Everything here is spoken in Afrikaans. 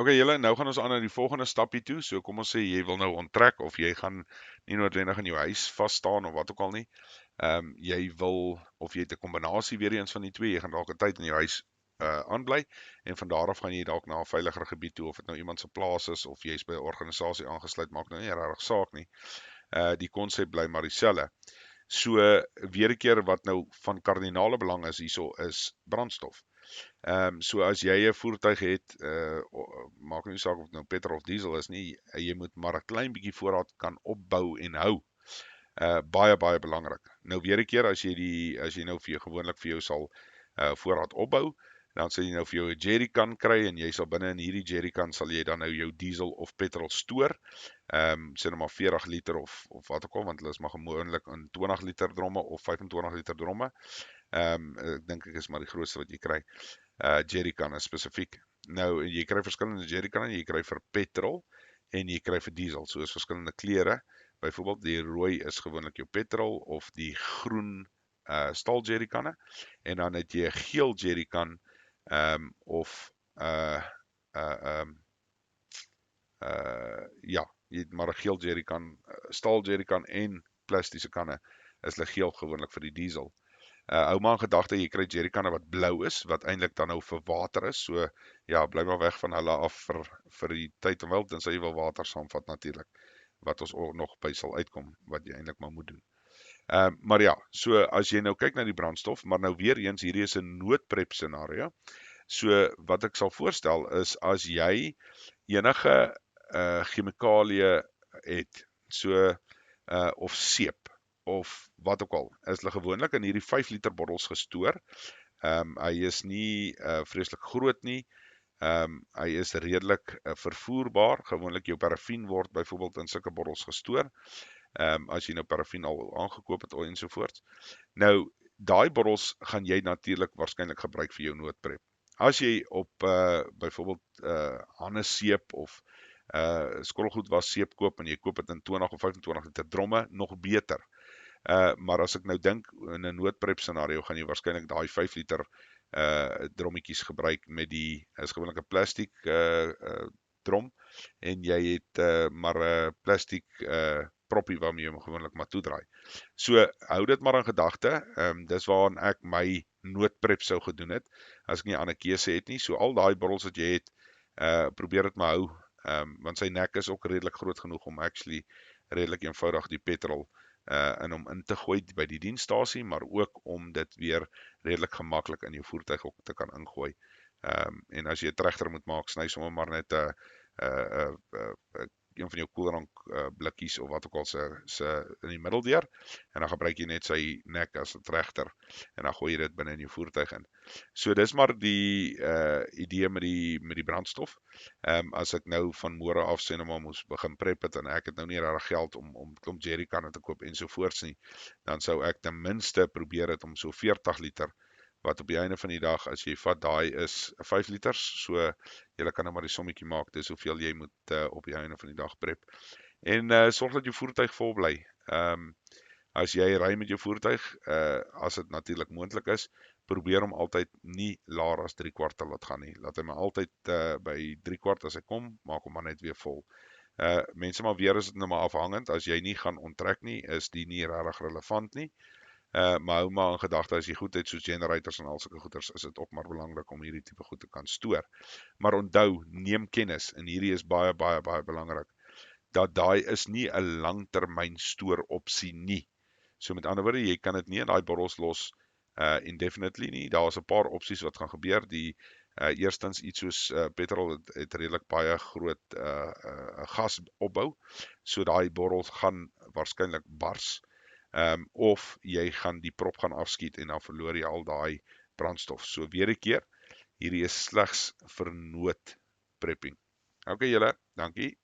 Okay, julle, nou gaan ons aan na die volgende stapie toe. So kom ons sê jy wil nou onttrek of jy gaan nie noodwendig in jou huis vas staan of wat ook al nie. Jy wil of jy het 'n kombinasie weer eens van die twee. Jy gaan dalk 'n tyd in jou huis aanbly en van daar af gaan jy dalk na 'n veiliger gebied toe of dit nou iemand se plaas is of jy's by 'n organisasie aangesluit, maak nou nie regtig saak nie. Die konsep bly maar dieselfde. So weer 'n keer wat nou van kardinale belang is hierso is brandstof. So as jy 'n voertuig het, maak nie saak of dit nou petrol of diesel is nie, jy moet maar 'n klein bietjie voorraad kan opbou en hou. Baie belangrik. Nou weer 'n keer as jy nou vir jou gewoonlik vir jou sal voorraad opbou, dan sal jy nou vir jou 'n jerrycan kry en jy sal binne in hierdie jerrycan sal jy dan nou jou diesel of petrol stoor. Sê nou maar 40 liter of wat ook al, want hulle is maar gewoonlik in 20 liter dromme of 25 liter dromme. Ek dink ek is maar die grootste wat jy kry. Jerrycanne spesifiek. Nou jy kry verskillende jerrycanne, jy kry vir petrol en jy kry vir diesel. So is verskillende kleure. Byvoorbeeld die rooi is gewoonlik jou petrol of die groen staal jerrycanne en dan het jy 'n geel jerrycan of ja, jy het maar 'n geel jerrycan, staal jerrycan en plastiese kanne is hulle geel gewoonlik vir die diesel. Hou maar in gedagte, jy kry jerrycanne wat blou is, wat eintlik dan nou vir water is. So ja, bly maar weg van hulle af vir die tyd en wel, tensy jy wil water saamvat natuurlik, wat ons ook nog by sal uitkom, wat jy eintlik maar moet doen. Maar ja, so as jy nou kyk na die brandstof, maar nou weer eens, hierdie is 'n noodprep scenario. So wat ek sal voorstel is as jy enige chemikalie het, so of seep of wat ook al, is hulle gewoonlik in hierdie 5 liter bottels gestoor. Hy is nie vreeslik groot nie. Hy is redelik vervoerbaar. Gewoonlik jou parafin word byvoorbeeld in sulke bottels gestoor. As jy nou parafin al aangekoop het ensovoorts. Nou, daai bottels gaan jy natuurlik waarskynlik gebruik vir jou noodprep. As jy op byvoorbeeld hanneseep of skottelgoed was seep koop en jy koop dit in 20 of 25 liter dromme, nog beter. Maar as ek nou dink in 'n noodprep scenario gaan jy waarskynlik daai 5 liter drommetjies gebruik met die is gewoonlik 'n plastiek drom en jy het maar 'n plastiek proppie waarmee jy hom gewoonlik maar toedraai. So hou dit maar in gedagte. Dis waaraan ek my noodprep sou gedoen het as ek nie 'n ander keuse het nie. So al daai bottels wat jy het, probeer dit maar hou. Want sy nek is ook redelik groot genoeg om actually redelik eenvoudig die petrol in hom in te gooi by die dienstasie, maar ook om dit weer redelik gemaklik in jou voertuig ook te kan ingooi. En as jy 'n trechter moet maak, sny sommer maar net een van jou koeldrank blikkies of wat ook al se in die middel deur en dan gebruik jy net sy nek as 'n trechter en dan gooi jy dit binne in jou voertuig in. So dis maar die idee met die brandstof. As ek nou van môre af sê nou maar moes begin prep het en ek het nou nie regtig geld om klomp jerrycanne te koop ensovoorts nie, dan sou ek ten minste probeer het om so 40 liter wat op die einde van die dag, as jy vat daai is 5 liters, so jy kan nou maar die sommetjie maak, dis hoeveel jy moet op die einde van die dag prep. En sorg dat jou voertuig vol bly. As jy ry met jou voertuig, as dit natuurlik moontlik is, probeer hom altyd nie laer as 3/4 te laat gaan nie. Laat hy maar altyd by 3/4 as hy kom, maak hom maar net weer vol. Mense maar weer is dit nou maar afhangend, as jy nie gaan onttrek nie, is die nie regtig relevant nie. Maar hou maar in gedagte as jy goed het soos generators en al sulke goeders, is dit ook maar belangrik om hierdie tipe goed te kan stoor. Maar onthou, neem kennis en hierdie is baie belangrik. Dat daai is nie 'n langtermyn stoor opsie nie. So met ander woorde, jy kan dit nie in daai bottels los indefinitely nie. Daar's 'n paar opsies wat gaan gebeur. Die eerstens iets soos petrol het redelik baie groot gas opbou. So daai bottels gaan waarskynlik bars. Of jy gaan die prop gaan afskiet en dan verloor jy al daai brandstof. So weer 'n keer, hierdie is slegs vir noodprepping. Okay julle, dankie.